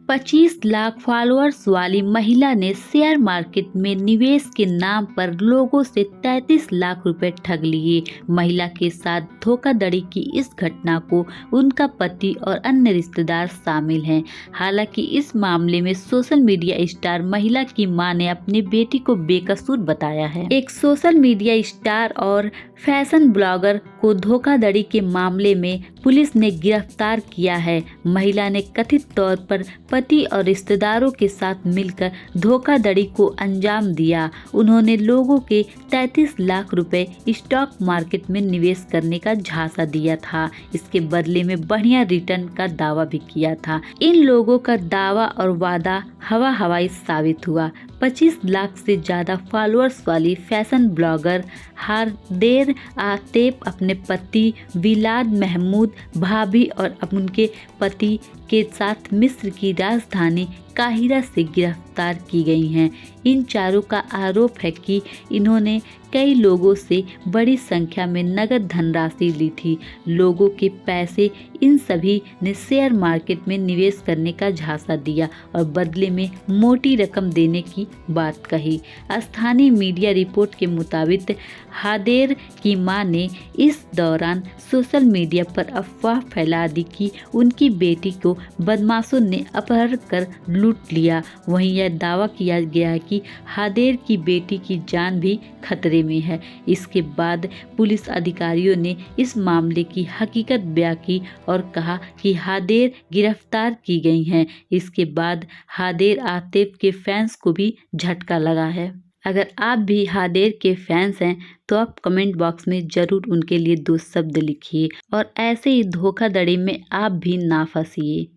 25 lakh followers वाली महिला ने शेयर मार्केट में निवेश के नाम पर लोगों से 33 लाख रुपए ठग लिए। महिला के साथ धोखाधड़ी की इस घटना को उनका पति और अन्य रिश्तेदार शामिल हैं। हालांकि इस मामले में सोशल मीडिया स्टार महिला की मां ने अपनी बेटी को बेकसूर बताया है। एक सोशल मीडिया स्टार और फैशन ब्लॉगर को धोखाधड़ी के मामले में पुलिस ने गिरफ्तार किया है। महिला ने कथित तौर पर पति और रिश्तेदारों के साथ मिलकर धोखाधड़ी को अंजाम दिया। उन्होंने लोगों के 33 लाख रुपए स्टॉक मार्केट में निवेश करने का झांसा दिया था। इसके बदले में बढ़िया रिटर्न का दावा भी किया था। इन लोगों का दावा और वादा हवाई साबित हुआ। 25 लाख से ज्यादा फॉलोअर्स वाली फैशन ब्लॉगर हादेर आतेफ अपने पति बिलाल महमूद, भाभी और उनके पति के साथ मिस्र की राजधानी काहिरा से गिरफ्तार की गई हैं। इन चारों का आरोप है कि इन्होंने कई लोगों से बड़ी संख्या में नगद धनराशि ली थी। लोगों के पैसे इन सभी ने शेयर मार्केट में निवेश करने का झांसा दिया और बदले में मोटी रकम देने की बात कही। स्थानीय मीडिया रिपोर्ट के मुताबिक हादेर की मां ने इस दौरान सोशल मीडिया पर अफवाह फैला दी कि उनकी बेटी को बदमाशों ने अपहरण कर लूट लिया। वहीं यह दावा किया गया है कि हादेर की बेटी की जान भी खतरे में है। इसके बाद पुलिस अधिकारियों ने इस मामले की हकीकत बयां की और कहा कि हादेर गिरफ्तार की गई हैं। इसके बाद हादेर आतेफ के फैंस को भी झटका लगा है। अगर आप भी हादेर के फैंस हैं तो आप कमेंट बॉक्स में जरूर उनके लिए 2 शब्द लिखिए और ऐसे ही धोखाधड़ी में आप भी ना फंसिए।